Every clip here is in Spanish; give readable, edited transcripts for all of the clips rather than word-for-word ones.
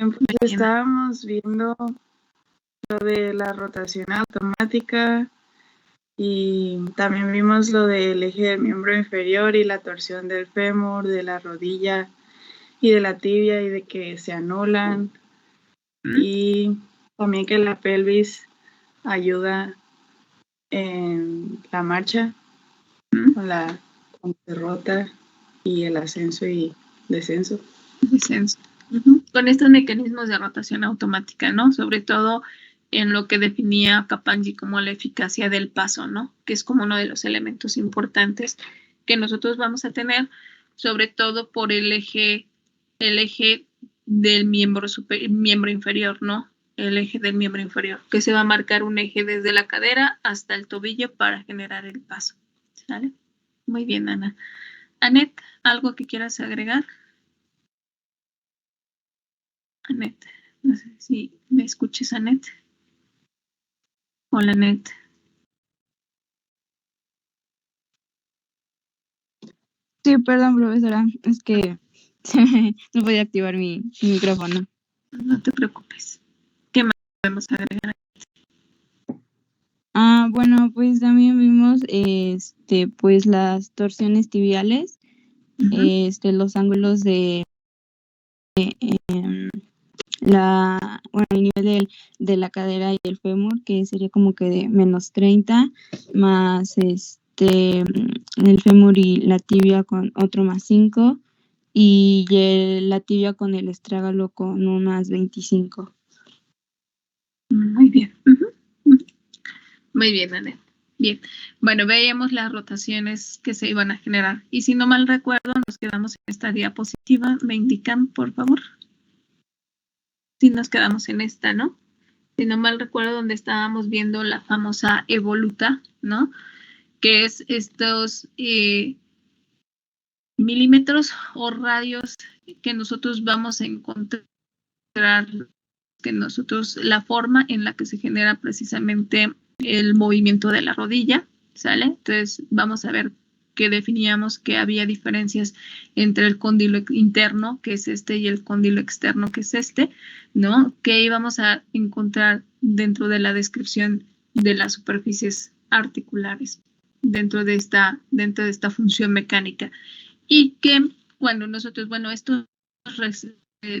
Pues estábamos viendo lo de la rotación automática y también vimos lo del eje del miembro inferior y la torsión del fémur, de la rodilla y de la tibia y de que se anulan. Y también que la pelvis ayuda en la marcha con la rota y el ascenso y descenso. Con estos mecanismos de rotación automática, ¿no? Sobre todo en lo que definía Kapanji como la eficacia del paso, ¿no? Que es como uno de los elementos importantes que nosotros vamos a tener, sobre todo por el eje del miembro inferior, ¿no? El eje del miembro inferior, que se va a marcar un eje desde la cadera hasta el tobillo para generar el paso, ¿sale? Muy bien, Ana. Anet, ¿algo que quieras agregar? Anet, no sé si me escuches, Anet. Hola, Anet. Sí, perdón, profesora, es que no podía activar mi micrófono. No te preocupes. ¿Qué más podemos agregar? Bueno, pues también vimos pues las torsiones tibiales, los ángulos de el nivel de la cadera y el fémur, que sería como que de -30, más el fémur y la tibia con otro +5, y la tibia con el estrágalo con un +25. Muy bien. Muy bien, Anet. Bien. Bueno, veíamos las rotaciones que se iban a generar. Y si no mal recuerdo, nos quedamos en esta diapositiva. ¿Me indican, por favor? Sí, nos quedamos en esta, ¿no? Si no mal recuerdo, donde estábamos viendo la famosa evoluta, ¿no? Que es estos milímetros o radios que nosotros vamos a encontrar, la forma en la que se genera precisamente el movimiento de la rodilla, ¿sale? Entonces vamos a ver que definíamos que había diferencias entre el cóndilo interno, que es este, y el cóndilo externo, que es este, ¿no? Que íbamos a encontrar dentro de la descripción de las superficies articulares, dentro de esta función mecánica. Y que cuando nosotros, esto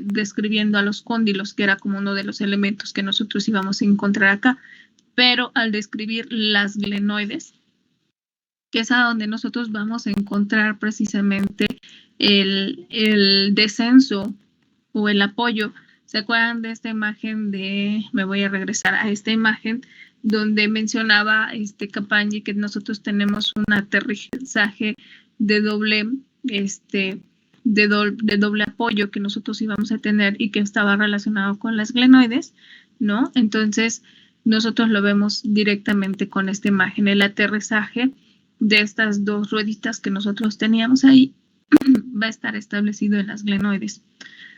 describiendo a los cóndilos, que era como uno de los elementos que nosotros íbamos a encontrar acá, pero al describir las glenoides, que es a donde nosotros vamos a encontrar precisamente el descenso o el apoyo. ¿Se acuerdan de esta imagen me voy a regresar a esta imagen donde mencionaba Kapanji que nosotros tenemos un aterrizaje de doble apoyo que nosotros íbamos a tener y que estaba relacionado con las glenoides, ¿no? Entonces, nosotros lo vemos directamente con esta imagen, el aterrizaje de estas dos rueditas que nosotros teníamos ahí va a estar establecido en las glenoides.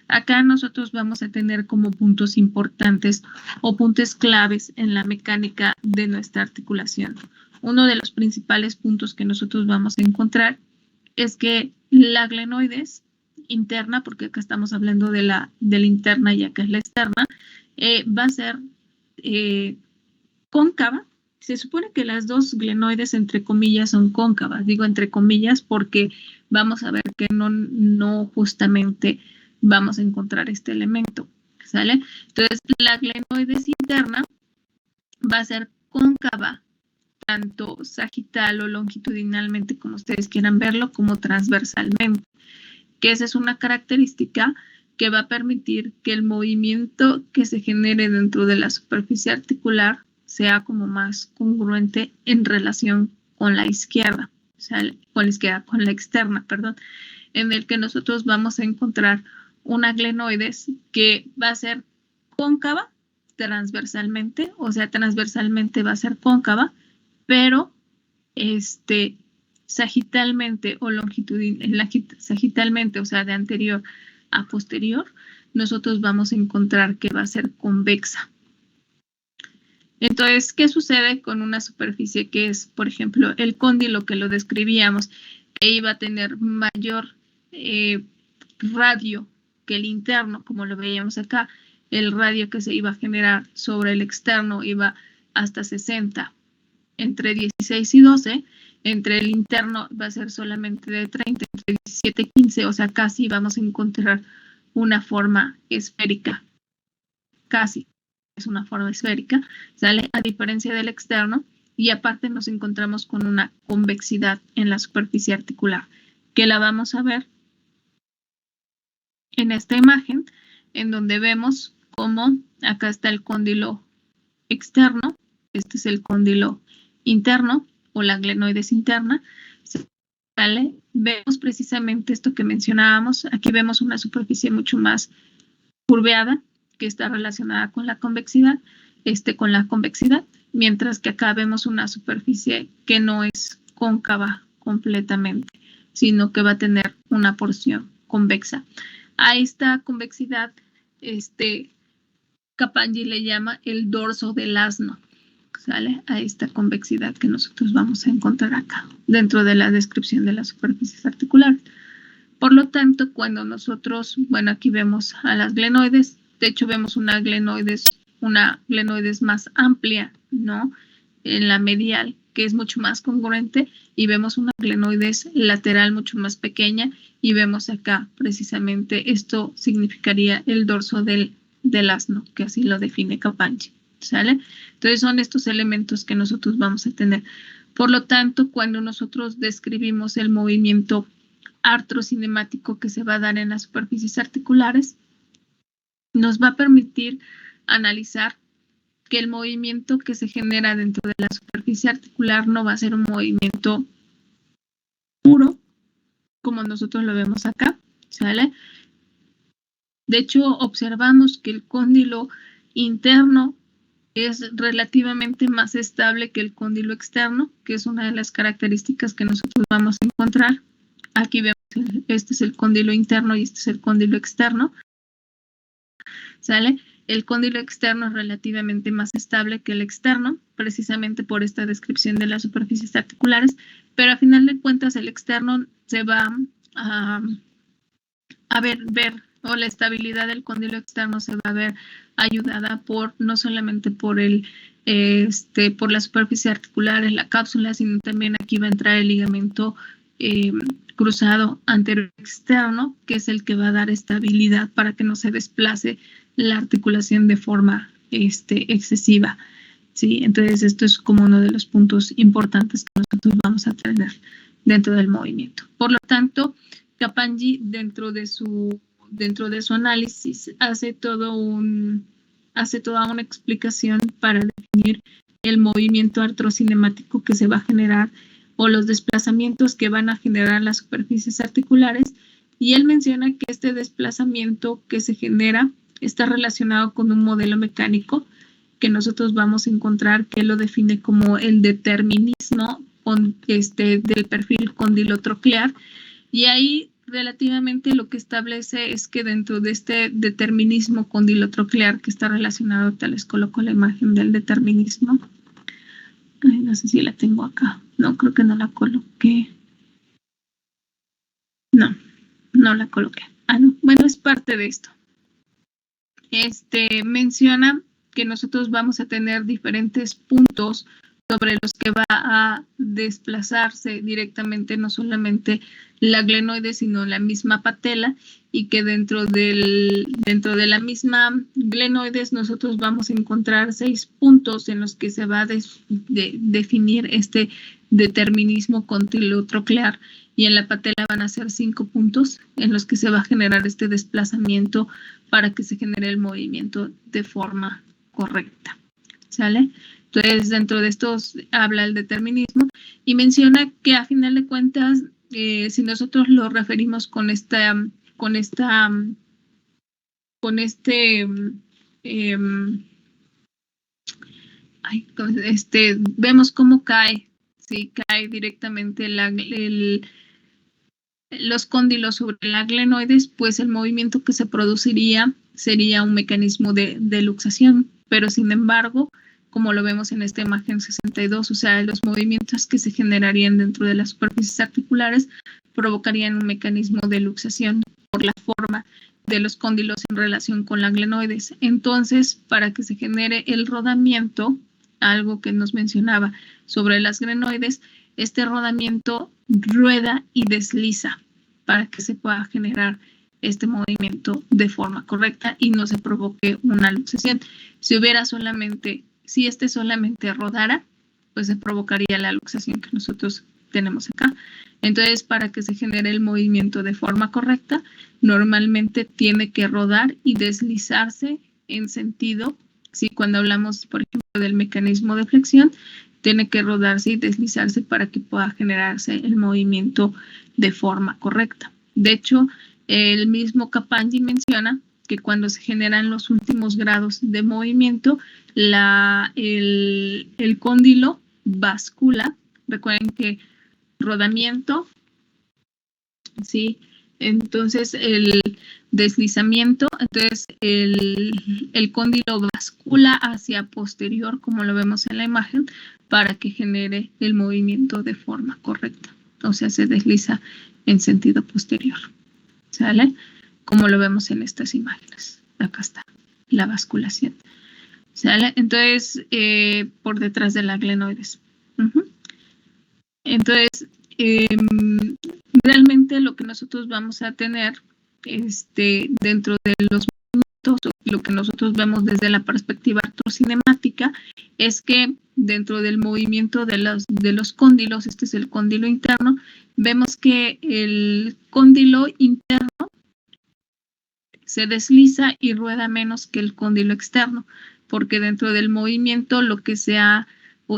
Acá nosotros vamos a tener como puntos importantes o puntos claves en la mecánica de nuestra articulación. Uno de los principales puntos que nosotros vamos a encontrar es que la glenoides interna, porque acá estamos hablando de la interna y acá es la externa, va a ser cóncava. Se supone que las dos glenoides, entre comillas, son cóncavas. Digo entre comillas porque vamos a ver que no justamente vamos a encontrar este elemento, ¿sale? Entonces, la glenoides interna va a ser cóncava, tanto sagital o longitudinalmente, como ustedes quieran verlo, como transversalmente, que esa es una característica que va a permitir que el movimiento que se genere dentro de la superficie articular sea como más congruente en relación con la izquierda, o sea, con la externa, perdón, en el que nosotros vamos a encontrar una glenoides que va a ser cóncava transversalmente, o sea, transversalmente va a ser cóncava, pero sagitalmente o sagitalmente, o sea, de anterior a posterior, nosotros vamos a encontrar que va a ser convexa. Entonces, ¿qué sucede con una superficie que es, por ejemplo, el cóndilo que lo describíamos, que iba a tener mayor radio que el interno, como lo veíamos acá, el radio que se iba a generar sobre el externo iba hasta 60, entre 16 y 12, entre el interno va a ser solamente de 30, entre 17 y 15, o sea, casi vamos a encontrar una forma esférica, casi es una forma esférica, ¿sale? A diferencia del externo, y aparte nos encontramos con una convexidad en la superficie articular, que la vamos a ver en esta imagen, en donde vemos cómo acá está el cóndilo externo, este es el cóndilo interno o la glenoides interna, ¿vale? Vemos precisamente esto que mencionábamos, aquí vemos una superficie mucho más curveada, que está relacionada con la convexidad, mientras que acá vemos una superficie que no es cóncava completamente, sino que va a tener una porción convexa. A esta convexidad, Capangyi le llama el dorso del asno, ¿sale? A esta convexidad que nosotros vamos a encontrar acá, dentro de la descripción de las superficies articulares. Por lo tanto, cuando nosotros, bueno, aquí vemos a las glenoides, de hecho vemos una glenoides más amplia, ¿no? En la medial, que es mucho más congruente, y vemos una glenoides lateral mucho más pequeña, y vemos acá precisamente esto significaría el dorso del asno, que así lo define Capangyi, ¿sale? Entonces son estos elementos que nosotros vamos a tener. Por lo tanto, cuando nosotros describimos el movimiento artrocinemático que se va a dar en las superficies articulares, nos va a permitir analizar que el movimiento que se genera dentro de la superficie articular no va a ser un movimiento puro, como nosotros lo vemos acá, ¿sale? De hecho, observamos que el cóndilo interno es relativamente más estable que el cóndilo externo, que es una de las características que nosotros vamos a encontrar. Aquí vemos, este es el cóndilo interno y este es el cóndilo externo, ¿sale? El cóndilo externo es relativamente más estable que el externo, precisamente por esta descripción de las superficies articulares, pero a final de cuentas el externo se va a ver, o la estabilidad del cóndilo externo se va a ver ayudada por, no solamente por por la superficie articular en la cápsula, sino también aquí va a entrar el ligamento cruzado anterior externo, que es el que va a dar estabilidad para que no se desplace la articulación de forma excesiva, ¿sí? Entonces esto es como uno de los puntos importantes que nosotros vamos a tener dentro del movimiento. Por lo tanto, Capangyi dentro de su análisis hace toda una explicación para definir el movimiento artrocinemático que se va a generar o los desplazamientos que van a generar las superficies articulares, y él menciona que este desplazamiento que se genera está relacionado con un modelo mecánico que nosotros vamos a encontrar, que lo define como el determinismo del perfil condilotroclear, y ahí relativamente lo que establece es que dentro de este determinismo condilotroclear que está relacionado, tal les coloco la imagen del determinismo. Ay, no sé si la tengo acá. No, creo que no la coloqué. No la coloqué. Ah, no. Bueno, es parte de esto. Menciona que nosotros vamos a tener diferentes puntos sobre los que va a desplazarse directamente no solamente la glenoides, sino la misma patela, y que dentro de la misma glenoides nosotros vamos a encontrar 6 puntos en los que se va a definir este determinismo condilotroclear, y en la patela van a ser 5 puntos en los que se va a generar este desplazamiento para que se genere el movimiento de forma correcta, ¿sale? Entonces, dentro de estos habla el determinismo y menciona que a final de cuentas, si nosotros lo referimos vemos cómo cae, ¿sí? Cae directamente los cóndilos sobre la glenoides, pues el movimiento que se produciría sería un mecanismo de luxación, pero sin embargo, como lo vemos en esta imagen 62, o sea, los movimientos que se generarían dentro de las superficies articulares provocarían un mecanismo de luxación por la forma de los cóndilos en relación con la glenoides. Entonces, para que se genere el rodamiento, algo que nos mencionaba sobre las glenoides, este rodamiento rueda y desliza para que se pueda generar este movimiento de forma correcta y no se provoque una luxación. Si este solamente rodara, pues se provocaría la luxación que nosotros tenemos acá. Entonces, para que se genere el movimiento de forma correcta, normalmente tiene que rodar y deslizarse en sentido, ¿sí? Cuando hablamos, por ejemplo, del mecanismo de flexión, tiene que rodarse y deslizarse para que pueda generarse el movimiento de forma correcta. De hecho, el mismo Capanggi menciona que cuando se generan los últimos grados de movimiento, el cóndilo bascula. Recuerden que rodamiento, ¿sí? Entonces el deslizamiento, entonces el cóndilo bascula hacia posterior, como lo vemos en la imagen, para que genere el movimiento de forma correcta. O sea, se desliza en sentido posterior. ¿Sale? Como lo vemos en estas imágenes. Acá está la basculación. ¿Sale? Entonces, por detrás de la glenoides. Entonces, realmente lo que nosotros vamos a tener dentro de los movimientos, lo que nosotros vemos desde la perspectiva artrocinemática, es que dentro del movimiento de los cóndilos, este es el cóndilo interno, vemos que el cóndilo interno se desliza y rueda menos que el cóndilo externo, porque dentro del movimiento lo que se ha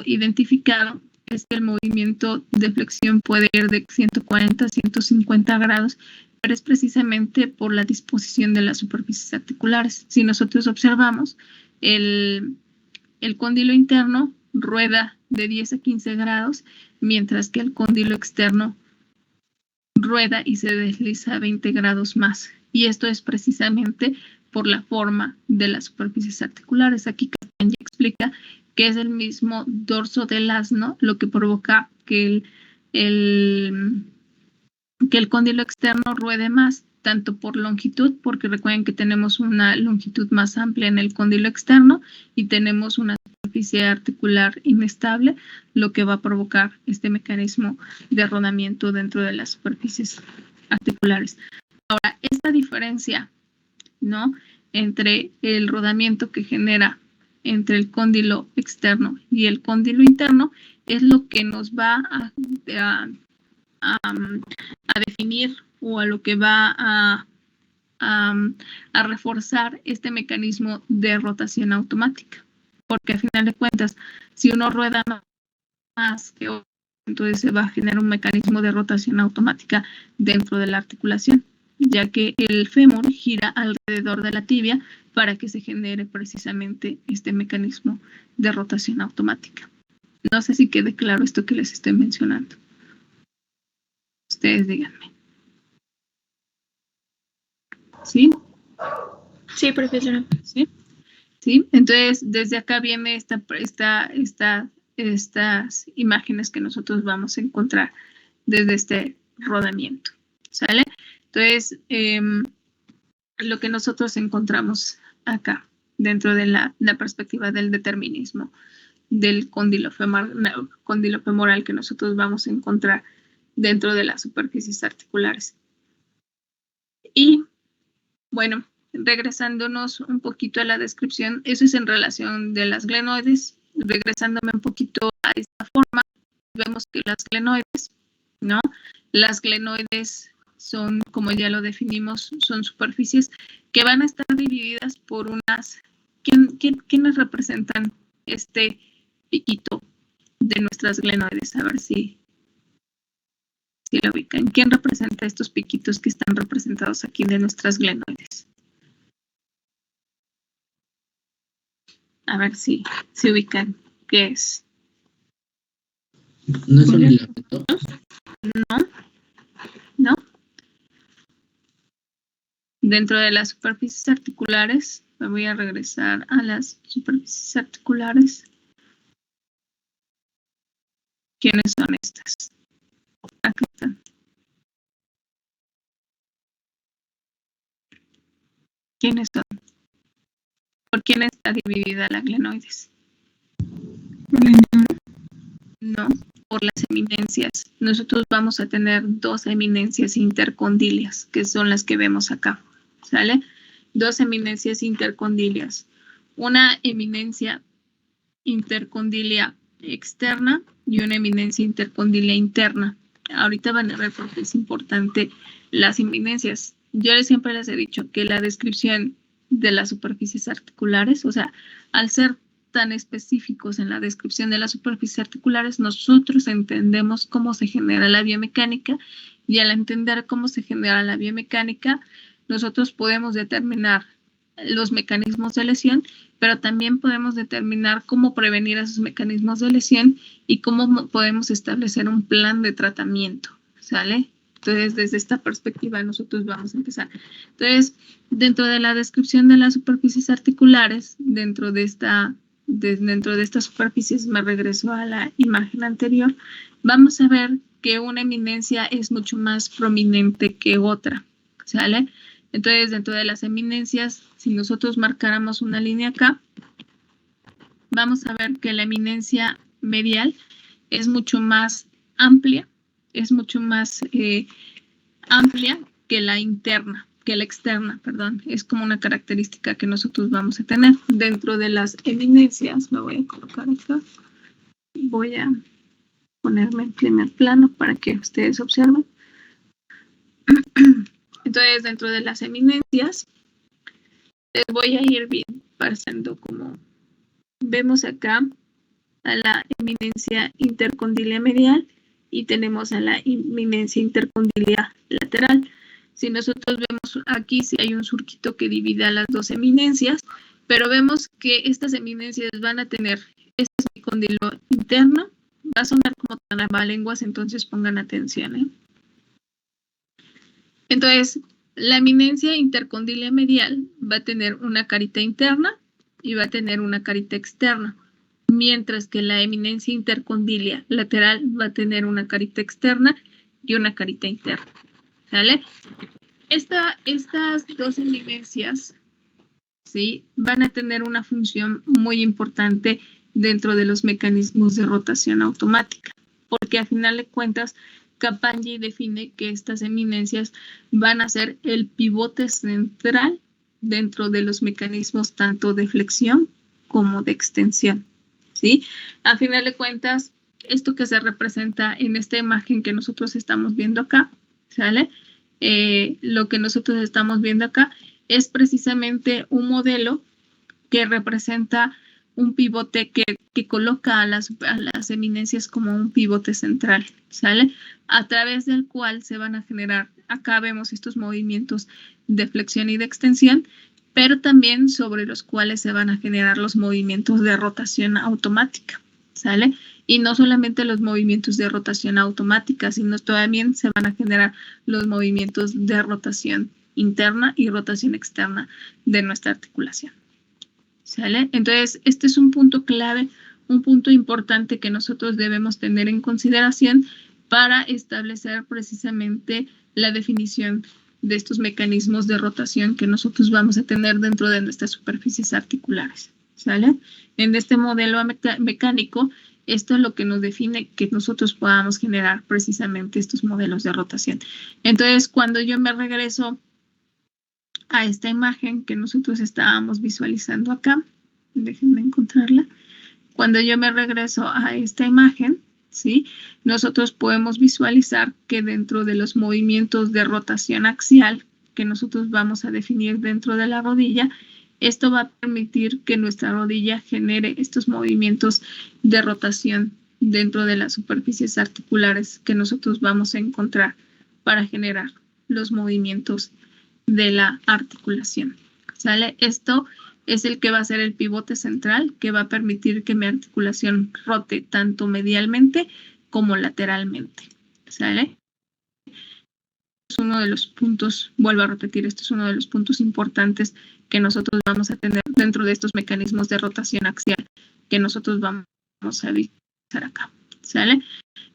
identificado es que el movimiento de flexión puede ir de 140 a 150 grados, pero es precisamente por la disposición de las superficies articulares. Si nosotros observamos, el cóndilo interno rueda de 10 a 15 grados, mientras que el cóndilo externo rueda y se desliza a 20 grados más. Y esto es precisamente por la forma de las superficies articulares. Aquí Capanggi explica que es el mismo dorso del asno lo que provoca que el cóndilo externo ruede más, tanto por longitud, porque recuerden que tenemos una longitud más amplia en el cóndilo externo y tenemos una superficie articular inestable, lo que va a provocar este mecanismo de rodamiento dentro de las superficies articulares. Ahora, esta diferencia, ¿no?, entre el rodamiento que genera entre el cóndilo externo y el cóndilo interno es lo que nos va a definir o a lo que va a reforzar este mecanismo de rotación automática. Porque a final de cuentas, si uno rueda más que otro, entonces se va a generar un mecanismo de rotación automática dentro de la articulación, ya que el fémur gira alrededor de la tibia para que se genere precisamente este mecanismo de rotación automática. No sé si quede claro esto que les estoy mencionando. Ustedes díganme. ¿Sí? Sí, profesora. ¿Sí? ¿Sí? Entonces, desde acá viene estas imágenes que nosotros vamos a encontrar desde este rodamiento. ¿Sale? Entonces, lo que nosotros encontramos acá, dentro de la perspectiva del determinismo del cóndilo femoral que nosotros vamos a encontrar dentro de las superficies articulares. Y, bueno, regresándonos un poquito a la descripción, eso es en relación de las glenoides. Regresándome un poquito a esta forma, vemos que las glenoides, ¿no? Las glenoides son, como ya lo definimos, son superficies que van a estar divididas por unas... ¿Quiénes representan este piquito de nuestras glenoides? A ver si lo ubican. ¿Quién representa estos piquitos que están representados aquí de nuestras glenoides? A ver si ubican qué es. ¿No es un hilato? No. Dentro de las superficies articulares, me voy a regresar a las superficies articulares. ¿Quiénes son estas? Acá están. ¿quiénes son? ¿Por quién está dividida la glenoides? No, por las eminencias. Nosotros vamos a tener dos eminencias intercondilias, que son las que vemos acá, ¿sale? Dos eminencias intercondilias. Una eminencia intercondilia externa y una eminencia intercondilia interna. Ahorita van a ver por qué es importante las eminencias. Yo siempre les he dicho que la descripción de las superficies articulares, o sea, al ser tan específicos en la descripción de las superficies articulares, nosotros entendemos cómo se genera la biomecánica, y al entender cómo se genera la biomecánica, nosotros podemos determinar los mecanismos de lesión, pero también podemos determinar cómo prevenir esos mecanismos de lesión y cómo podemos establecer un plan de tratamiento, ¿sale? Entonces, desde esta perspectiva nosotros vamos a empezar. Entonces, dentro de la descripción de las superficies articulares, dentro de estas superficies, me regreso a la imagen anterior, vamos a ver que una eminencia es mucho más prominente que otra, ¿sale? Entonces, dentro de las eminencias, si nosotros marcáramos una línea acá, vamos a ver que la eminencia medial es mucho más amplia, es mucho más amplia que la interna, que la externa, perdón. Es como una característica que nosotros vamos a tener. Dentro de las eminencias, me voy a colocar acá, voy a ponerme en primer plano para que ustedes observen. Entonces, dentro de las eminencias, les voy a ir pasando como vemos acá a la eminencia intercondilia medial y tenemos a la eminencia intercondilia lateral. Si nosotros vemos aquí, sí hay un surquito que divide a las dos eminencias, pero vemos que estas eminencias van a tener este semicondilo interno. Va a sonar como trabalenguas, entonces pongan atención, ¿eh? Entonces, la eminencia intercondilia medial va a tener una carita interna y va a tener una carita externa, mientras que la eminencia intercondilia lateral va a tener una carita externa y una carita interna, ¿sale? Estas dos eminencias, ¿sí?, van a tener una función muy importante dentro de los mecanismos de rotación automática, porque a final de cuentas, Capagni define que estas eminencias van a ser el pivote central dentro de los mecanismos tanto de flexión como de extensión, ¿sí? A final de cuentas, esto que se representa en esta imagen que nosotros estamos viendo acá, ¿sale? Lo que nosotros estamos viendo acá es precisamente un modelo que representa un pivote que coloca a las eminencias como un pivote central, ¿sale? A través del cual se van a generar, acá vemos estos movimientos de flexión y de extensión, pero también sobre los cuales se van a generar los movimientos de rotación automática, ¿sale? Y no solamente los movimientos de rotación automática, sino también se van a generar los movimientos de rotación interna y rotación externa de nuestra articulación, ¿sale? Entonces, este es un punto clave, un punto importante que nosotros debemos tener en consideración para establecer precisamente la definición de estos mecanismos de rotación que nosotros vamos a tener dentro de nuestras superficies articulares, ¿sale? En este modelo mecánico, esto es lo que nos define que nosotros podamos generar precisamente estos modelos de rotación. Entonces, cuando yo me regreso a esta imagen que nosotros estábamos visualizando acá, déjenme encontrarla. Cuando yo me regreso a esta imagen, ¿sí?, nosotros podemos visualizar que dentro de los movimientos de rotación axial que nosotros vamos a definir dentro de la rodilla, esto va a permitir que nuestra rodilla genere estos movimientos de rotación dentro de las superficies articulares que nosotros vamos a encontrar para generar los movimientos de la articulación, ¿sale? Esto es el que va a ser el pivote central que va a permitir que mi articulación rote tanto medialmente como lateralmente, ¿sale? Es uno de los puntos, vuelvo a repetir, esto es uno de los puntos importantes que nosotros vamos a tener dentro de estos mecanismos de rotación axial que nosotros vamos a visualizar acá, ¿sale?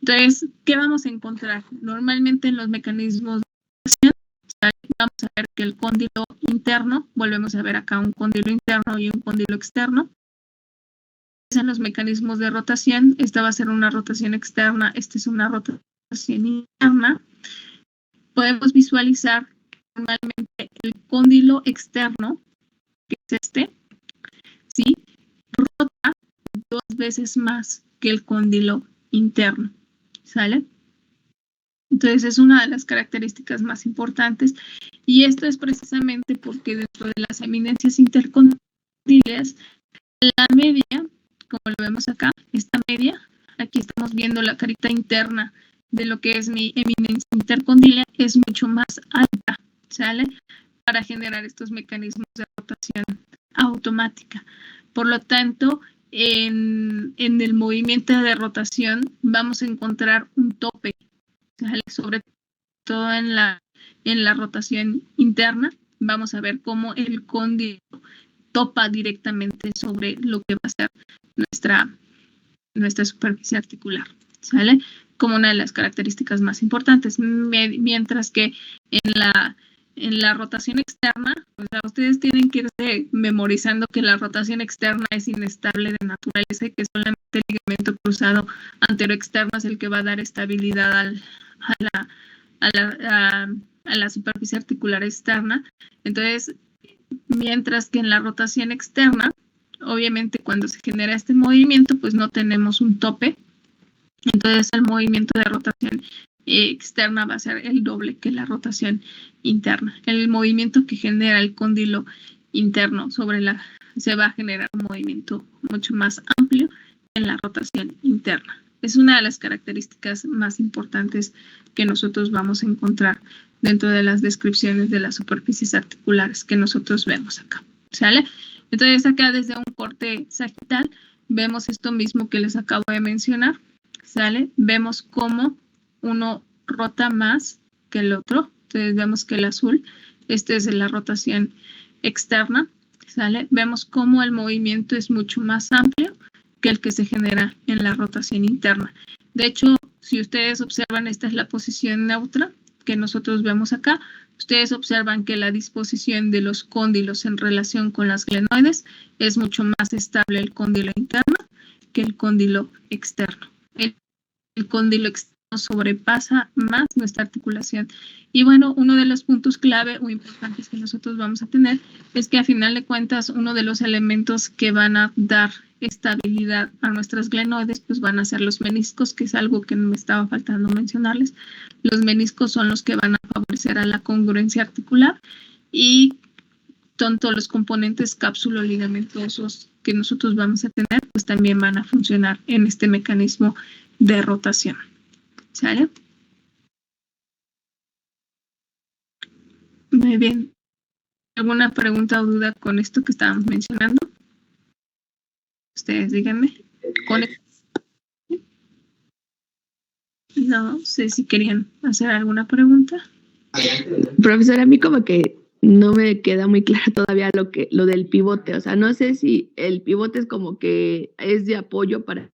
Entonces, ¿qué vamos a encontrar? Normalmente en los mecanismos de rotación, ¿sale?, vamos a ver que el cóndilo interno. Volvemos a ver acá un cóndilo interno y un cóndilo externo. En los mecanismos de rotación, esta va a ser una rotación externa, esta es una rotación interna. Podemos visualizar normalmente el cóndilo externo, que es este, ¿sí? Rota 2 veces más que el cóndilo interno, ¿sale? Entonces es una de las características más importantes, y esto es precisamente porque dentro de las eminencias intercondileas, la media, como lo vemos acá, esta media, aquí estamos viendo la carita interna de lo que es mi eminencia intercondilea, es mucho más alta, ¿sale? Para generar estos mecanismos de rotación automática. Por lo tanto, en el movimiento de rotación vamos a encontrar un tope, ¿sale? Sobre todo en la rotación interna, vamos a ver cómo el cóndilo topa directamente sobre lo que va a ser nuestra superficie articular, ¿sale? Como una de las características más importantes, mientras que en la rotación externa, o sea, ustedes tienen que irse memorizando que la rotación externa es inestable de naturaleza y que solamente el ligamento cruzado anteroexterno es el que va a dar estabilidad a la superficie articular externa. Entonces, mientras que en la rotación externa, obviamente cuando se genera este movimiento, pues no tenemos un tope. Entonces el movimiento de rotación externa va a ser el doble que la rotación interna. El movimiento que genera el cóndilo interno se va a generar un movimiento mucho más amplio en la rotación interna. Es una de las características más importantes que nosotros vamos a encontrar dentro de las descripciones de las superficies articulares que nosotros vemos acá, ¿sale? Entonces acá desde un corte sagital vemos esto mismo que les acabo de mencionar, ¿sale? Vemos cómo uno rota más que el otro. Entonces vemos que el azul, este es de la rotación externa, ¿sale? Vemos cómo el movimiento es mucho más amplio que el que se genera en la rotación interna. De hecho, si ustedes observan, esta es la posición neutra que nosotros vemos acá. Ustedes observan que la disposición de los cóndilos en relación con las glenoides es mucho más estable el cóndilo interno que el cóndilo externo. El cóndilo externo sobrepasa más nuestra articulación. Y bueno, uno de los puntos clave o importantes que nosotros vamos a tener es que a final de cuentas uno de los elementos que van a dar estabilidad a nuestras glenoides pues van a ser los meniscos, que es algo que me estaba faltando mencionarles. Los meniscos son los que van a favorecer a la congruencia articular, y tanto los componentes cápsulo-ligamentosos que nosotros vamos a tener pues también van a funcionar en este mecanismo de rotación, ¿sale? Muy bien. ¿Alguna pregunta o duda con esto que estábamos mencionando? Ustedes díganme. No sé si querían hacer alguna pregunta. Profesora, a mí como que no me queda muy claro todavía lo del pivote. O sea, no sé si el pivote es como que es de apoyo para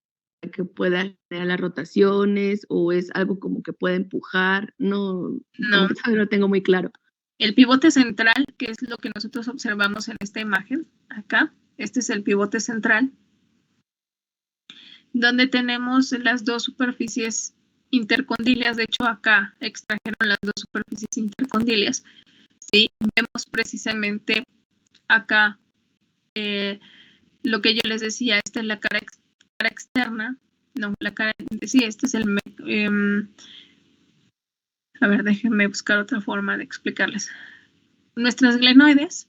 que pueda generar las rotaciones, o es algo como que pueda empujar. No, como que todavía no tengo muy claro. El pivote central, que es lo que nosotros observamos en esta imagen, acá, este es el pivote central, donde tenemos las dos superficies intercondilias. De hecho, acá extrajeron las dos superficies intercondilias. ¿Sí? Vemos precisamente acá lo que yo les decía, esta es la cara externa, no, la cara, sí, este es el... a ver, déjenme buscar otra forma de explicarles. Nuestras glenoides,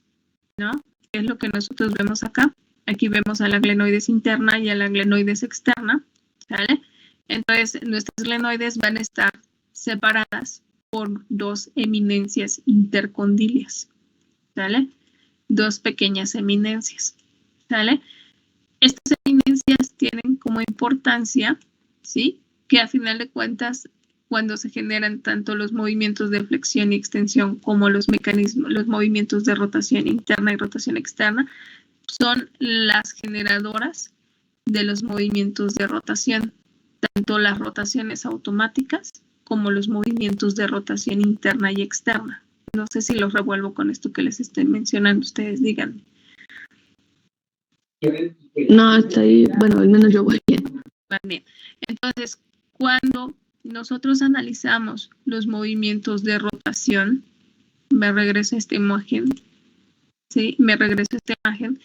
¿no? Es lo que nosotros vemos acá. Aquí vemos a la glenoides interna y a la glenoides externa, ¿sale? Entonces, nuestras glenoides van a estar separadas por dos eminencias intercondilias, ¿sale? Dos pequeñas eminencias, ¿sale? Estas eminencias tienen como importancia, ¿sí? Que a final de cuentas, cuando se generan tanto los movimientos de flexión y extensión como los mecanismos, los movimientos de rotación interna y rotación externa, son las generadoras de los movimientos de rotación, tanto las rotaciones automáticas como los movimientos de rotación interna y externa. No sé si los revuelvo con esto que les estoy mencionando, ustedes díganme. No, hasta ahí, bueno, al menos yo voy bien. Bien. Entonces, cuando nosotros analizamos los movimientos de rotación, me regreso a esta imagen, ¿sí? Me regreso a esta imagen.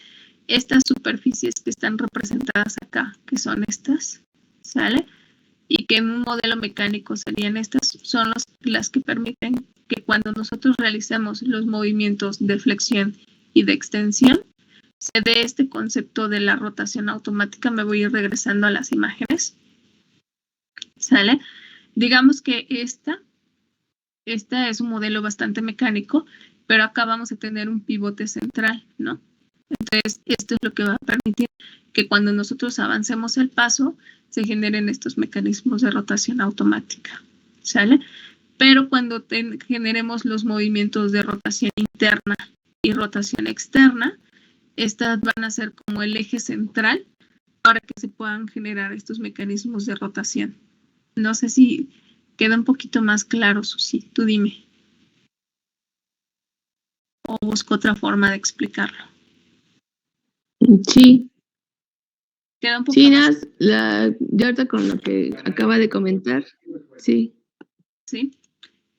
Estas superficies que están representadas acá, que son estas, ¿sale? Y que en un modelo mecánico serían estas, son las que permiten que cuando nosotros realizamos los movimientos de flexión y de extensión, se dé este concepto de la rotación automática. Me voy a ir regresando a las imágenes, ¿sale? Digamos que esta es un modelo bastante mecánico, pero acá vamos a tener un pivote central, ¿no? Entonces, esto es lo que va a permitir que cuando nosotros avancemos el paso, se generen estos mecanismos de rotación automática, ¿sale? Pero cuando generemos los movimientos de rotación interna y rotación externa, estas van a ser como el eje central para que se puedan generar estos mecanismos de rotación. No sé si queda un poquito más claro, Susi, tú dime. O busco otra forma de explicarlo. Sí, Queda un poco sí, más, ya ahorita con lo que acaba de comentar, sí. ¿sí?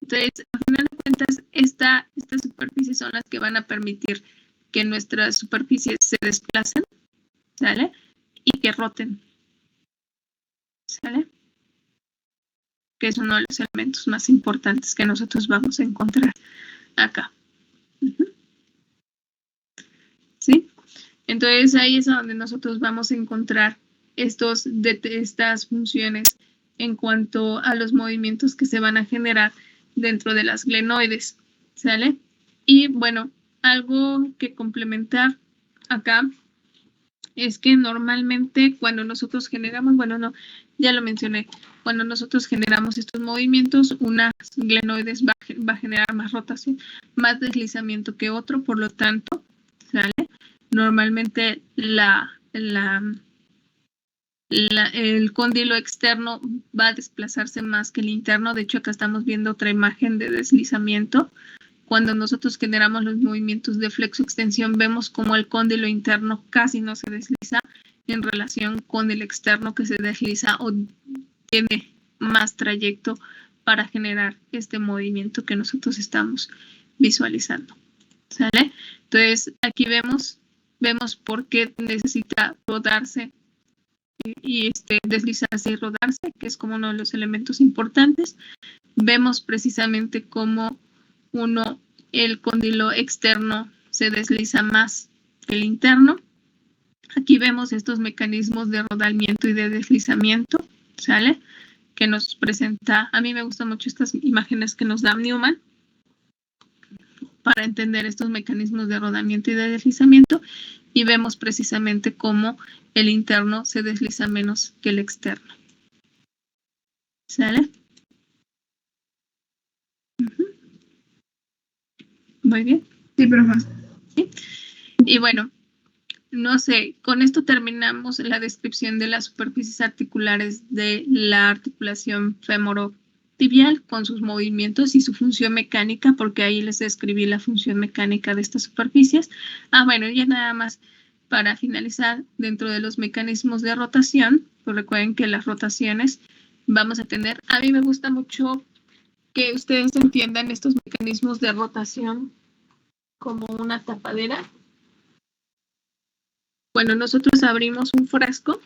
Entonces, al final de cuentas, estas superficies son las que van a permitir que nuestras superficies se desplacen, ¿sale? Y que roten, ¿sale? Que es uno de los elementos más importantes que nosotros vamos a encontrar acá. ¿Sí? Entonces, ahí es donde nosotros vamos a encontrar estas funciones en cuanto a los movimientos que se van a generar dentro de las glenoides, ¿sale? Y bueno, algo que complementar acá es que normalmente cuando nosotros generamos, bueno, no, ya lo mencioné, cuando nosotros generamos estos movimientos, unas glenoides va a generar más rotación, más deslizamiento que otro, por lo tanto, ¿sale? Normalmente el cóndilo externo va a desplazarse más que el interno. De hecho, acá estamos viendo otra imagen de deslizamiento. Cuando nosotros generamos los movimientos de flexo-extensión, vemos como el cóndilo interno casi no se desliza en relación con el externo que se desliza o tiene más trayecto para generar este movimiento que nosotros estamos visualizando. ¿Sale? Entonces, aquí vemos por qué necesita rodarse y deslizarse y rodarse, que es como uno de los elementos importantes. Vemos precisamente cómo el cóndilo externo se desliza más que el interno. Aquí vemos estos mecanismos de rodamiento y de deslizamiento, ¿sale? Que nos presenta, a mí me gustan mucho estas imágenes que nos da Newman para entender estos mecanismos de rodamiento y de deslizamiento, y vemos precisamente cómo el interno se desliza menos que el externo. ¿Sale? Muy bien. Sí, profe. ¿Sí? Y bueno, no sé, con esto terminamos la descripción de las superficies articulares de la articulación femorotibial con sus movimientos y su función mecánica, porque ahí les describí la función mecánica de estas superficies. Bueno, ya nada más para finalizar, dentro de los mecanismos de rotación, pues recuerden que las rotaciones vamos a tener, a mí me gusta mucho que ustedes entiendan estos mecanismos de rotación como una tapadera. Cuando nosotros abrimos un frasco,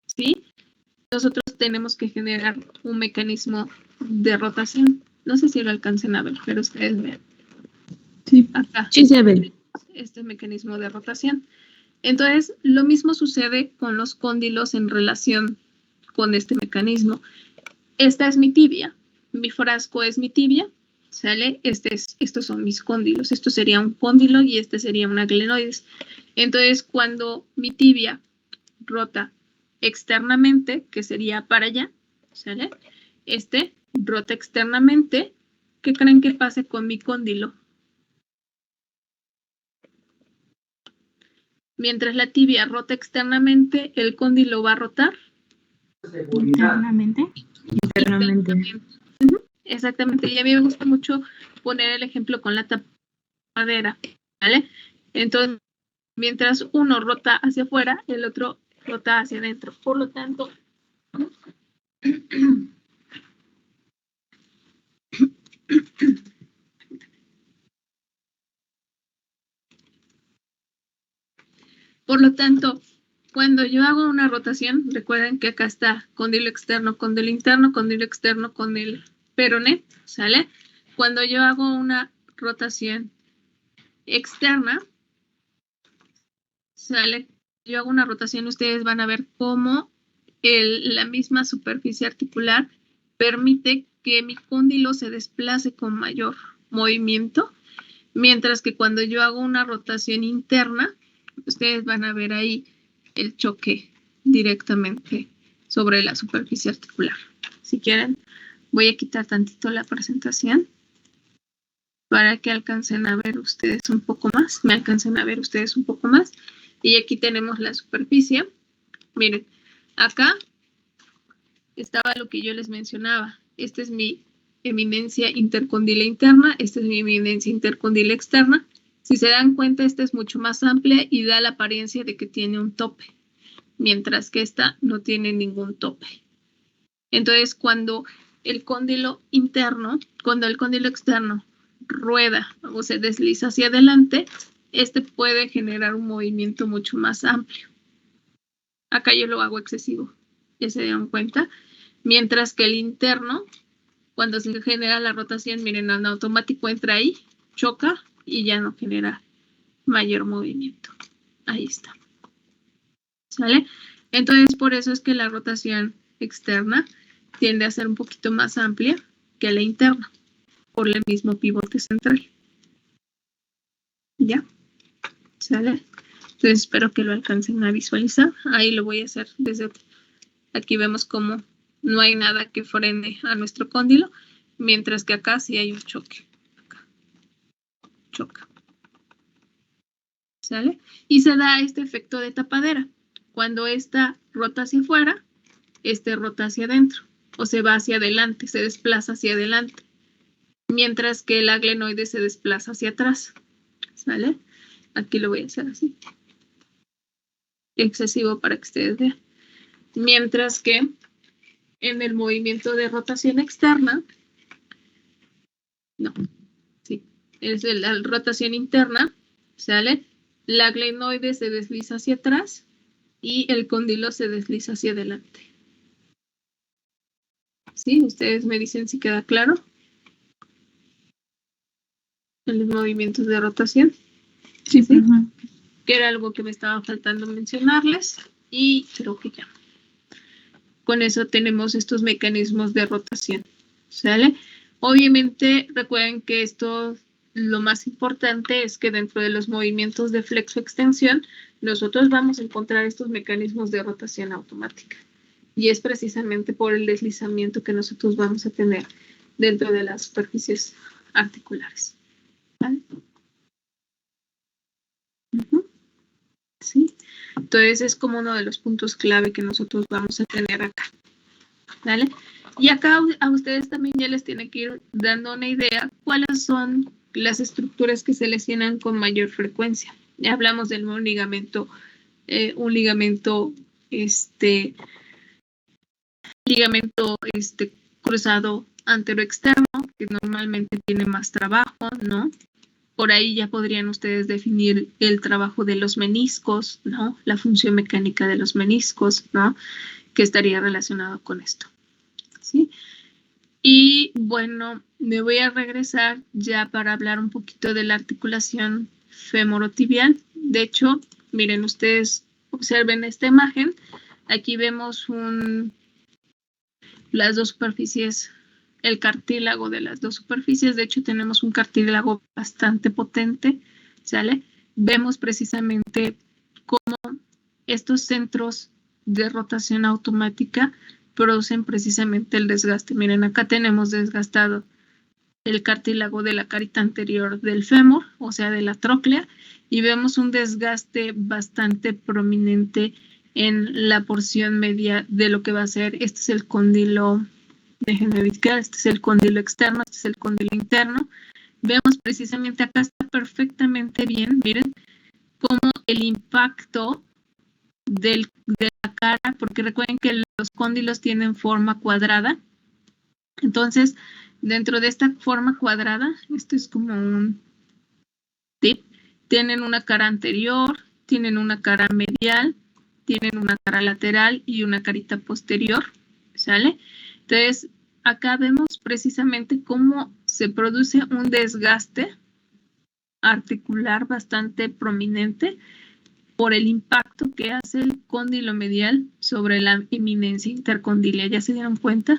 ¿sí? Nosotros tenemos que generar un mecanismo de rotación. No sé si lo alcancen a ver, pero ustedes vean. Sí, acá. Sí se ve. Este mecanismo de rotación. Entonces, lo mismo sucede con los cóndilos en relación con este mecanismo. Esta es mi tibia, mi frasco es mi tibia, ¿sale? Estos son mis cóndilos. Esto sería un cóndilo y este sería una glenoides. Entonces, cuando mi tibia rota externamente, que sería para allá, ¿sale? Rota externamente, ¿qué creen que pase con mi cóndilo? Mientras la tibia rota externamente, el cóndilo va a rotar Internamente. internamente. Exactamente, y a mí me gusta mucho poner el ejemplo con la tapadera, ¿vale? Entonces, mientras uno rota hacia afuera, el otro rota hacia adentro. Por lo tanto, cuando yo hago una rotación, recuerden que acá está cóndilo externo, cóndilo interno, cóndilo externo, cóndilo peroné, ¿sale? Cuando yo hago una rotación externa, ¿sale? Yo hago una rotación, ustedes van a ver cómo la misma superficie articular permite que mi cóndilo se desplace con mayor movimiento, mientras que cuando yo hago una rotación interna, ustedes van a ver ahí el choque directamente sobre la superficie articular. Si quieren, voy a quitar tantito la presentación para que alcancen a ver ustedes un poco más, me alcancen a ver ustedes un poco más. Y aquí tenemos la superficie. Miren, acá estaba lo que yo les mencionaba. Esta es mi eminencia intercondila interna, esta es mi eminencia intercondila externa. Si se dan cuenta, esta es mucho más amplia y da la apariencia de que tiene un tope, mientras que esta no tiene ningún tope. Entonces, cuando el cóndilo externo rueda o se desliza hacia adelante, este puede generar un movimiento mucho más amplio. Acá yo lo hago excesivo, ya se dieron cuenta. Mientras que el interno, cuando se genera la rotación, miren, en automático entra ahí, choca y ya no genera mayor movimiento. Ahí está. ¿Sale? Entonces, por eso es que la rotación externa tiende a ser un poquito más amplia que la interna, por el mismo pivote central. ¿Ya? ¿Sale? Entonces, espero que lo alcancen a visualizar. Ahí lo voy a hacer desde... Aquí vemos cómo no hay nada que frene a nuestro cóndilo, mientras que acá sí hay un choque. Acá. Choca. ¿Sale? Y se da este efecto de tapadera. Cuando esta rota hacia afuera, este rota hacia adentro. O se va hacia adelante, se desplaza hacia adelante. Mientras que el glenoide se desplaza hacia atrás. ¿Sale? Aquí lo voy a hacer así. Excesivo para que ustedes vean. Mientras que en el movimiento de rotación externa, no, sí, es la rotación interna, ¿sale? La glenoide se desliza hacia atrás y el cóndilo se desliza hacia adelante. ¿Sí? Ustedes me dicen si queda claro. En los movimientos de rotación. Sí, ¿Sí? Que era algo que me estaba faltando mencionarles y creo que ya. Con eso tenemos estos mecanismos de rotación, ¿sale? Obviamente, recuerden que esto, lo más importante es que dentro de los movimientos de flexo-extensión, nosotros vamos a encontrar estos mecanismos de rotación automática. Y es precisamente por el deslizamiento que nosotros vamos a tener dentro de las superficies articulares. ¿Vale? ¿Sí? Entonces es como uno de los puntos clave que nosotros vamos a tener acá. ¿Vale? Y acá a ustedes también ya les tiene que ir dando una idea cuáles son las estructuras que se lesionan con mayor frecuencia. Ya hablamos del ligamento cruzado anteroexterno, que normalmente tiene más trabajo, ¿no? Por ahí ya podrían ustedes definir el trabajo de los meniscos, ¿no? La función mecánica de los meniscos, ¿no? Que estaría relacionado con esto, ¿sí? Y bueno, me voy a regresar ya para hablar un poquito de la articulación femorotibial. De hecho, miren, ustedes observen esta imagen. Aquí vemos las dos superficies, el cartílago de las dos superficies. De hecho, tenemos un cartílago bastante potente, ¿sale? Vemos precisamente cómo estos centros de rotación automática producen precisamente el desgaste. Miren, acá tenemos desgastado el cartílago de la carita anterior del fémur, o sea, de la tróclea, y vemos un desgaste bastante prominente en la porción media de lo que va a ser, este es el cóndilo déjenme ubicar, este es el cóndilo externo, este es el cóndilo interno. Vemos precisamente acá está perfectamente bien, miren, cómo el impacto de la cara, porque recuerden que los cóndilos tienen forma cuadrada. Entonces, dentro de esta forma cuadrada, esto es como un tip, tienen una cara anterior, tienen una cara medial, tienen una cara lateral y una carita posterior, ¿sale? Entonces, acá vemos precisamente cómo se produce un desgaste articular bastante prominente por el impacto que hace el cóndilo medial sobre la eminencia intercondilia. ¿Ya se dieron cuenta?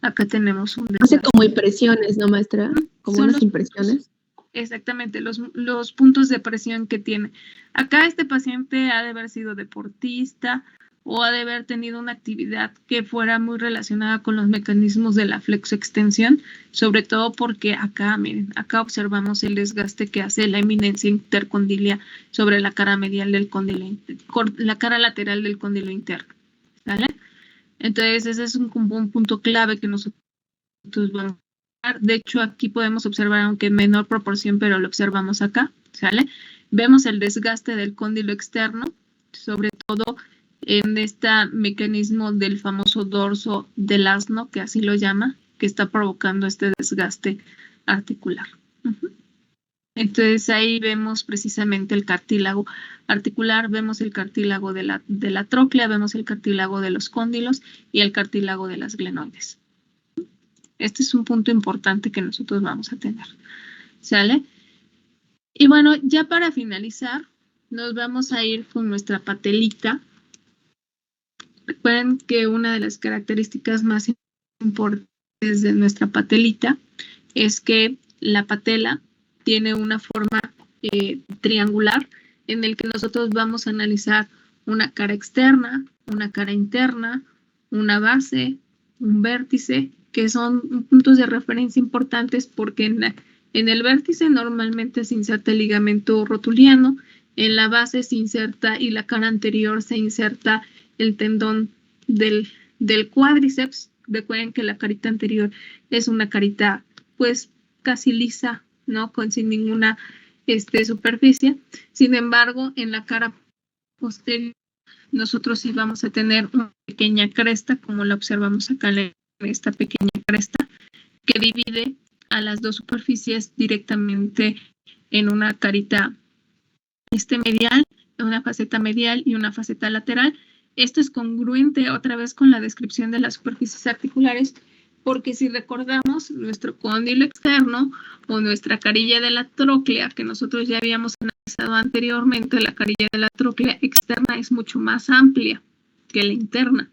Acá tenemos un desgaste. Hace como impresiones, ¿no, maestra? Como Son unas los impresiones. Exactamente, los puntos de presión que tiene. Acá este paciente ha de haber sido deportista o ha de haber tenido una actividad que fuera muy relacionada con los mecanismos de la flexoextensión, sobre todo porque acá, miren, acá observamos el desgaste que hace la eminencia intercondilia sobre la cara medial del cóndilo, la cara lateral del cóndilo interno, ¿vale? Entonces ese es un punto clave que nosotros vamos. De hecho, aquí podemos observar, aunque en menor proporción, pero lo observamos acá, ¿sale? Vemos el desgaste del cóndilo externo, sobre todo en este mecanismo del famoso dorso del asno, que así lo llama, que está provocando este desgaste articular. Entonces ahí vemos precisamente el cartílago articular, vemos el cartílago de la tróclea, vemos el cartílago de los cóndilos y el cartílago de las glenoides. Este es un punto importante que nosotros vamos a tener, ¿sale? Y bueno, ya para finalizar, nos vamos a ir con nuestra patelita. Recuerden que una de las características más importantes de nuestra patelita es que la patela tiene una forma triangular en el que nosotros vamos a analizar una cara externa, una cara interna, una base, un vértice, que son puntos de referencia importantes porque en el vértice normalmente se inserta el ligamento rotuliano, en la base se inserta y la cara anterior se inserta el tendón del cuádriceps. Recuerden que la carita anterior es una carita pues casi lisa, ¿no? Sin ninguna superficie. Sin embargo, en la cara posterior nosotros sí vamos a tener una pequeña cresta, como la observamos acá en esta pequeña cresta, que divide a las dos superficies directamente en una carita medial, una faceta medial y una faceta lateral. Esto es congruente otra vez con la descripción de las superficies articulares, porque si recordamos nuestro cóndilo externo o nuestra carilla de la tróclea, que nosotros ya habíamos analizado anteriormente, la carilla de la tróclea externa es mucho más amplia que la interna,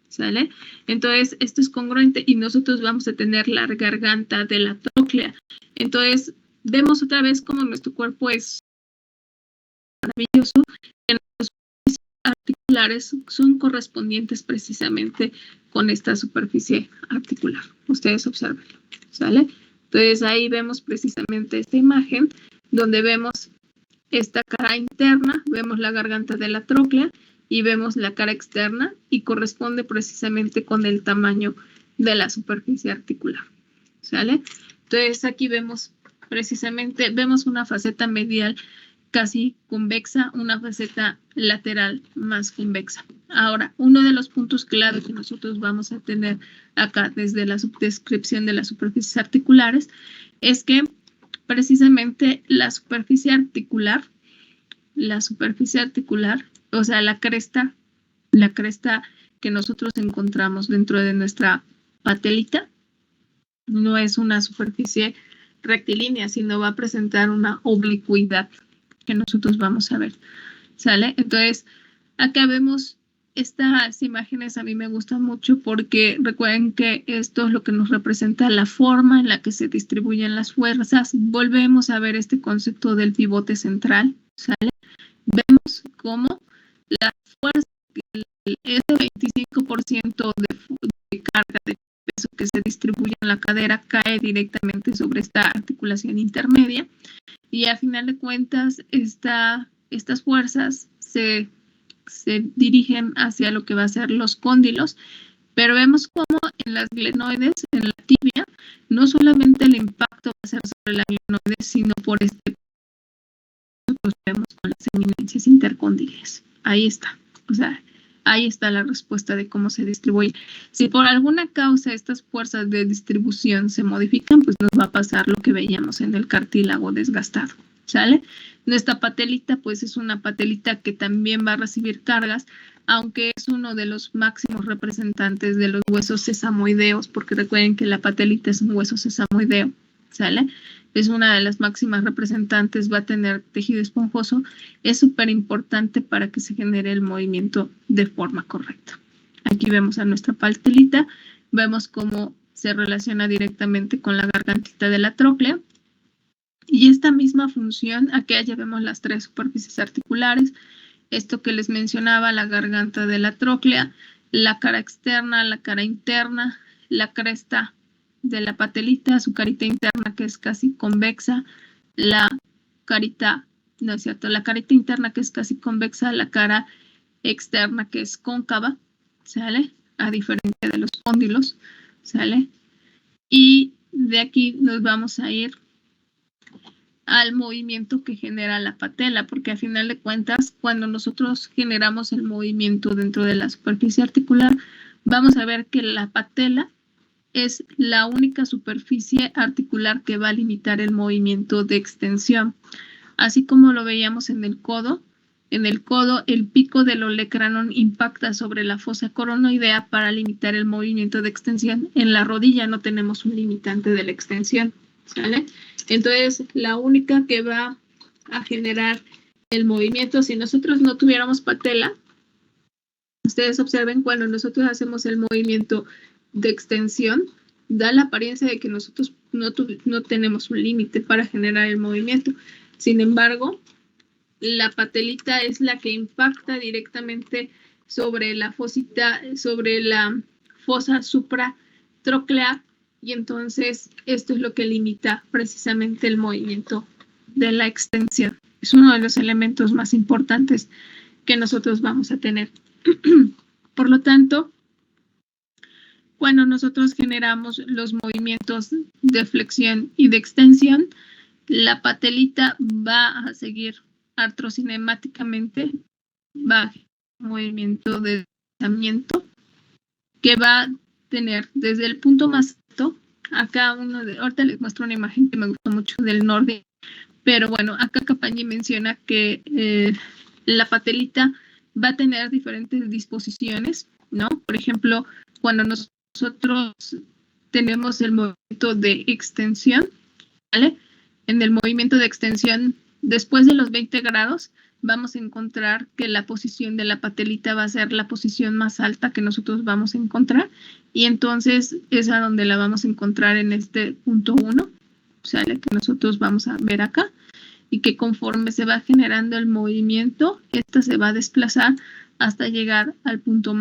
¿sale? Entonces, esto es congruente y nosotros vamos a tener la garganta de la tróclea. Entonces, vemos otra vez cómo nuestro cuerpo es maravilloso, que nuestras superficies articulares son correspondientes precisamente con esta superficie articular. Ustedes observenlo, ¿sale? Entonces, ahí vemos precisamente esta imagen donde vemos esta cara interna, vemos la garganta de la tróclea y vemos la cara externa y corresponde precisamente con el tamaño de la superficie articular, ¿sale? Entonces, aquí vemos precisamente, vemos una faceta medial casi convexa, una faceta lateral más convexa. Ahora, uno de los puntos clave que nosotros vamos a tener acá desde la descripción de las superficies articulares es que precisamente la superficie articular, o sea, la cresta que nosotros encontramos dentro de nuestra patelita, no es una superficie rectilínea, sino va a presentar una oblicuidad que nosotros vamos a ver, ¿sale? Entonces, acá vemos estas imágenes, a mí me gustan mucho porque recuerden que esto es lo que nos representa la forma en la que se distribuyen las fuerzas. Volvemos a ver este concepto del pivote central, ¿sale? Vemos cómo la fuerza, ese 25% de carga de peso que se distribuye en la cadera cae directamente sobre esta articulación intermedia y a final de cuentas estas fuerzas se dirigen hacia lo que va a ser los cóndilos, pero vemos cómo en las glenoides, en la tibia, no solamente el impacto va a ser sobre la glenoide, sino por nosotros vemos con las eminencias intercondiles. Ahí está. O sea, ahí está la respuesta de cómo se distribuye. Si por alguna causa estas fuerzas de distribución se modifican, pues nos va a pasar lo que veíamos en el cartílago desgastado. ¿Sale? Nuestra patelita, pues es una patelita que también va a recibir cargas, aunque es uno de los máximos representantes de los huesos sesamoideos, porque recuerden que la patelita es un hueso sesamoideo, ¿sale? Es una de las máximas representantes, va a tener tejido esponjoso, es súper importante para que se genere el movimiento de forma correcta. Aquí vemos a nuestra patelita, vemos cómo se relaciona directamente con la gargantita de la tróclea. Y esta misma función, aquí ya vemos las tres superficies articulares, esto que les mencionaba, la garganta de la tróclea, la cara externa, la cara interna, la cresta de la patelita, su carita interna que es casi convexa, la carita, no es cierto, la carita interna que es casi convexa, la cara externa que es cóncava, ¿sale? A diferencia de los cóndilos, ¿sale? Y de aquí nos vamos a ir al movimiento que genera la patela, porque a final de cuentas, cuando nosotros generamos el movimiento dentro de la superficie articular, vamos a ver que la patela es la única superficie articular que va a limitar el movimiento de extensión. Así como lo veíamos en el codo, el pico del olecranon impacta sobre la fosa coronoidea para limitar el movimiento de extensión. En la rodilla no tenemos un limitante de la extensión, ¿sale? Entonces, la única que va a generar el movimiento, si nosotros no tuviéramos patela, ustedes observen cuando nosotros hacemos el movimiento de extensión, da la apariencia de que nosotros no tenemos un límite para generar el movimiento. Sin embargo, la patelita es la que impacta directamente sobre la fosa supratroclear, y entonces esto es lo que limita precisamente el movimiento de la extensión. Es uno de los elementos más importantes que nosotros vamos a tener. Por lo tanto, cuando nosotros generamos los movimientos de flexión y de extensión, la patelita va a seguir artrocinemáticamente, va a generar un movimiento de deslizamiento que va a tener desde el punto más alto, acá ahorita les muestro una imagen que me gustó mucho del norte, pero bueno, acá Capañi menciona que la patelita va a tener diferentes disposiciones, ¿no? Por ejemplo, cuando nosotros tenemos el movimiento de extensión, ¿vale? En el movimiento de extensión, después de los 20 grados, vamos a encontrar que la posición de la patelita va a ser la posición más alta que nosotros vamos a encontrar, y entonces es a donde la vamos a encontrar en este punto 1, ¿sale? Que nosotros vamos a ver acá, y que conforme se va generando el movimiento, esta se va a desplazar hasta llegar al punto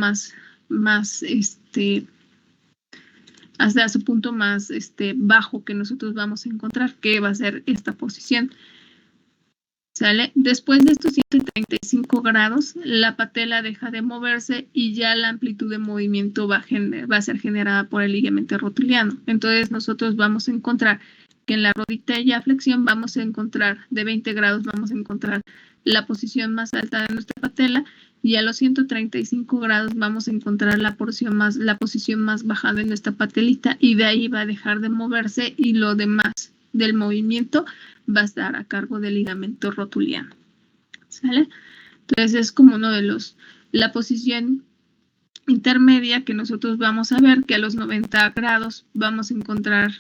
hasta su punto más bajo que nosotros vamos a encontrar, que va a ser esta posición. ¿Sale? Después de estos 135 grados, la patela deja de moverse y ya la amplitud de movimiento va a ser generada por el ligamento rotuliano. Entonces nosotros vamos a encontrar que en la rodilla flexión vamos a encontrar de 20 grados, vamos a encontrar la posición más alta de nuestra patela, y a los 135 grados vamos a encontrar la posición más baja de nuestra patelita, y de ahí va a dejar de moverse, y lo demás del movimiento va a estar a cargo del ligamento rotuliano. ¿Sale? Entonces es como uno de la posición intermedia que nosotros vamos a ver, que a los 90 grados vamos a encontrar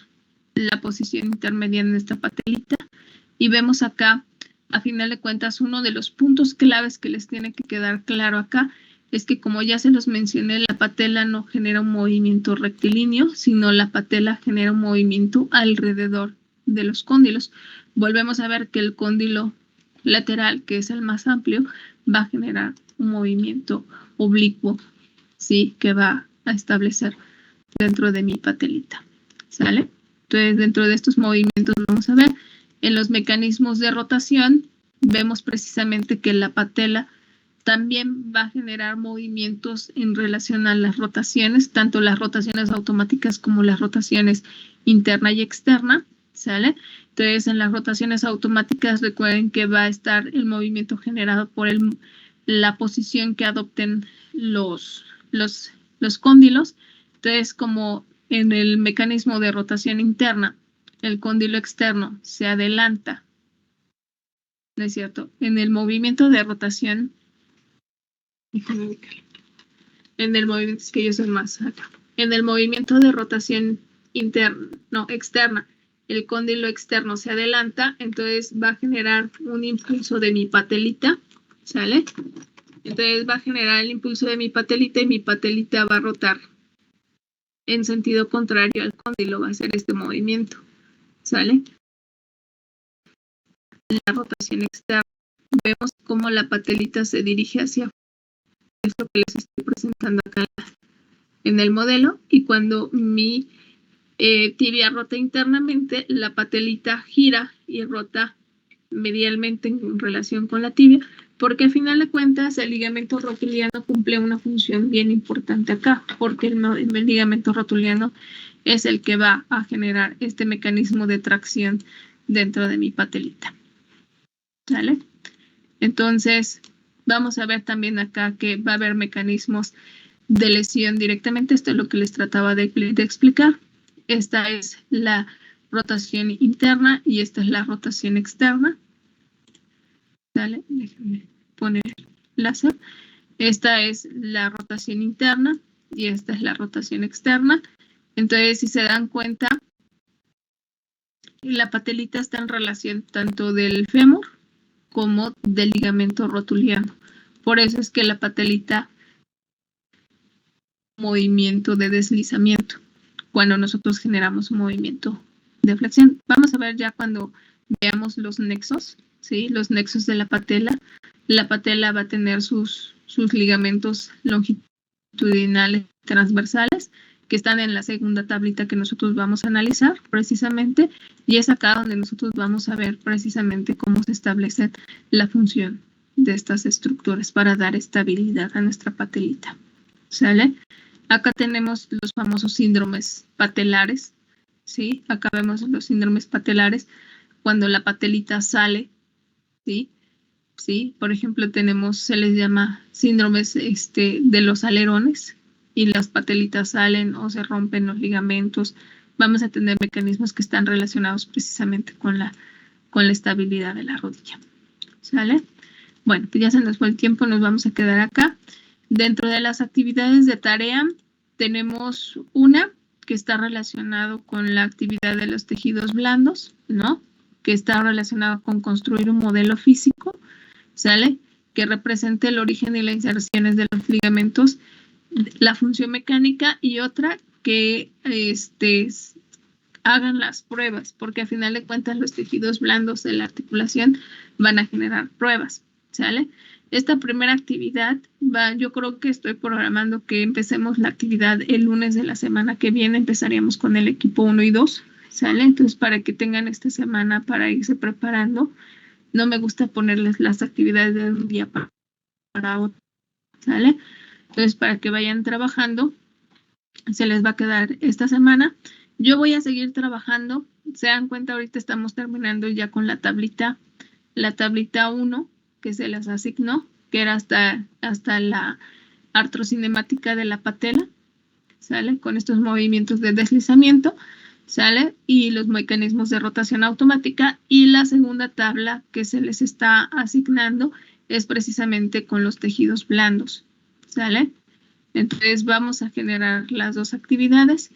la posición intermedia en esta patelita, y vemos acá, a final de cuentas, uno de los puntos claves que les tiene que quedar claro acá es que, como ya se los mencioné, la patela no genera un movimiento rectilíneo, sino la patela genera un movimiento alrededor de los cóndilos. Volvemos a ver que el cóndilo lateral, que es el más amplio, va a generar un movimiento oblicuo, ¿sí? Que va a establecer dentro de mi patelita. ¿Sale? Entonces, dentro de estos movimientos vamos a ver, en los mecanismos de rotación, vemos precisamente que la patela También va a generar movimientos en relación a las rotaciones, tanto las rotaciones automáticas como las rotaciones interna y externa, ¿sale? Entonces, en las rotaciones automáticas, recuerden que va a estar el movimiento generado por la posición que adopten los cóndilos. Entonces, como en el mecanismo de rotación interna, el cóndilo externo se adelanta, ¿no es cierto? En el movimiento de rotación, en el movimiento, es que yo soy más acá. En el movimiento de rotación externa, el cóndilo externo se adelanta, entonces va a generar un impulso de mi patelita, ¿sale? Entonces va a generar el impulso de mi patelita y mi patelita va a rotar en sentido contrario al cóndilo, va a hacer este movimiento, ¿sale? La rotación externa, vemos cómo la patelita se dirige hacia afuera, es lo que les estoy presentando acá en el modelo, y cuando mi tibia rota internamente, la patelita gira y rota medialmente en relación con la tibia, porque al final de cuentas el ligamento rotuliano cumple una función bien importante acá, porque el ligamento rotuliano es el que va a generar este mecanismo de tracción dentro de mi patelita. ¿Sale? Entonces, vamos a ver también acá que va a haber mecanismos de lesión directamente. Esto es lo que les trataba de explicar. Esta es la rotación interna y esta es la rotación externa. ¿Sale? Déjenme poner láser. Esta es la rotación interna y esta es la rotación externa. Entonces, si se dan cuenta, la patelita está en relación tanto del fémur como del ligamento rotuliano. Por eso es que la patelita movimiento de deslizamiento cuando nosotros generamos un movimiento de flexión. Vamos a ver ya cuando veamos los nexos, ¿sí? Los nexos de la patela. La patela va a tener sus ligamentos longitudinales transversales que están en la segunda tablita que nosotros vamos a analizar precisamente, y es acá donde nosotros vamos a ver precisamente cómo se establece la función de estas estructuras para dar estabilidad a nuestra patelita. ¿Sale? Acá tenemos los famosos síndromes patelares, ¿sí? Acá vemos los síndromes patelares cuando la patelita sale, ¿sí? ¿Sí? Por ejemplo, se les llama síndromes de los alerones, y las patelitas salen o se rompen los ligamentos. Vamos a tener mecanismos que están relacionados precisamente con la estabilidad de la rodilla. ¿Sale? Bueno, pues ya se nos fue el tiempo, nos vamos a quedar acá. Dentro de las actividades de tarea tenemos una que está relacionado con la actividad de los tejidos blandos, ¿no? Que está relacionado con construir un modelo físico, ¿sale? Que represente el origen y las inserciones de los ligamentos, la función mecánica, y otra que hagan las pruebas, porque a final de cuentas los tejidos blandos de la articulación van a generar pruebas, ¿sale? Esta primera actividad yo creo que estoy programando que empecemos la actividad el lunes de la semana que viene. Empezaríamos con el equipo 1 y 2, ¿sale? Entonces, para que tengan esta semana para irse preparando. No me gusta ponerles las actividades de un día para otro, ¿sale? Entonces, para que vayan trabajando, se les va a quedar esta semana. Yo voy a seguir trabajando. Se dan cuenta, ahorita estamos terminando ya con la tablita 1, que se les asignó, que era hasta la artrocinemática de la patela, ¿sale? Con estos movimientos de deslizamiento, ¿sale? Y los mecanismos de rotación automática. Y la segunda tabla que se les está asignando es precisamente con los tejidos blandos, ¿sale? Entonces vamos a generar las dos actividades.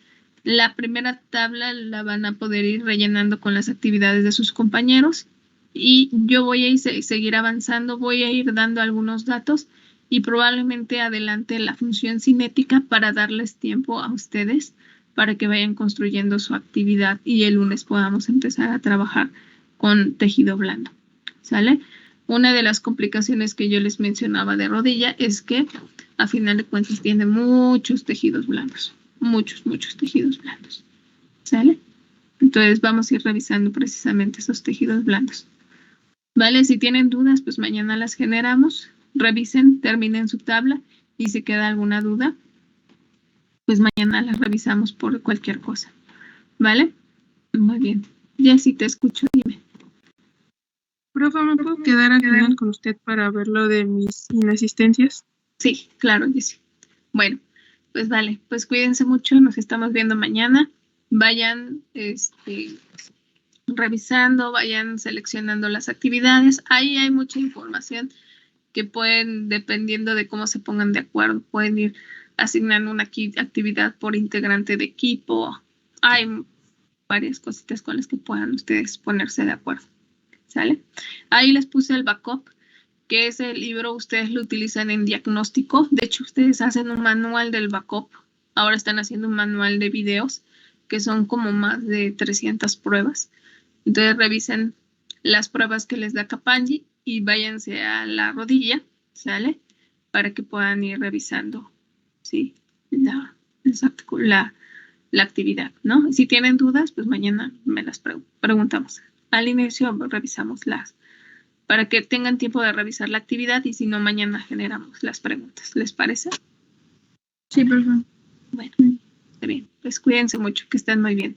La primera tabla la van a poder ir rellenando con las actividades de sus compañeros, y yo voy a seguir avanzando, voy a ir dando algunos datos y probablemente adelante la función cinética para darles tiempo a ustedes para que vayan construyendo su actividad y el lunes podamos empezar a trabajar con tejido blando, ¿sale? Una de las complicaciones que yo les mencionaba de rodilla es que a final de cuentas tiene muchos tejidos blandos, muchos tejidos blandos, ¿sale? Entonces vamos a ir revisando precisamente esos tejidos blandos, ¿vale? Si tienen dudas, pues mañana las generamos, revisen, terminen su tabla y si queda alguna duda, pues mañana la revisamos por cualquier cosa. ¿Vale? Muy bien. Jessy, te escucho, dime. Profe, ¿me puedo quedar al final con usted para ver lo de mis inasistencias? Sí, claro, Jessy. Bueno, pues vale, pues cuídense mucho, nos estamos viendo mañana. Vayan revisando, vayan seleccionando las actividades. Ahí hay mucha información que pueden, dependiendo de cómo se pongan de acuerdo, pueden ir asignando una actividad por integrante de equipo. Hay varias cositas con las que puedan ustedes ponerse de acuerdo. ¿Sale? Ahí les puse el backup, que ese libro ustedes lo utilizan en diagnóstico. De hecho, ustedes hacen un manual del backup. Ahora están haciendo un manual de videos, que son como más de 300 pruebas. Entonces revisen las pruebas que les da Kapanji y váyanse a la rodilla, ¿sale? Para que puedan ir revisando, ¿sí? La actividad, ¿no? Si tienen dudas, pues mañana me las preguntamos. Al inicio revisamos para que tengan tiempo de revisar la actividad y si no, mañana generamos las preguntas. ¿Les parece? Sí, por favor. Bueno, está bien. Pues cuídense mucho, que estén muy bien.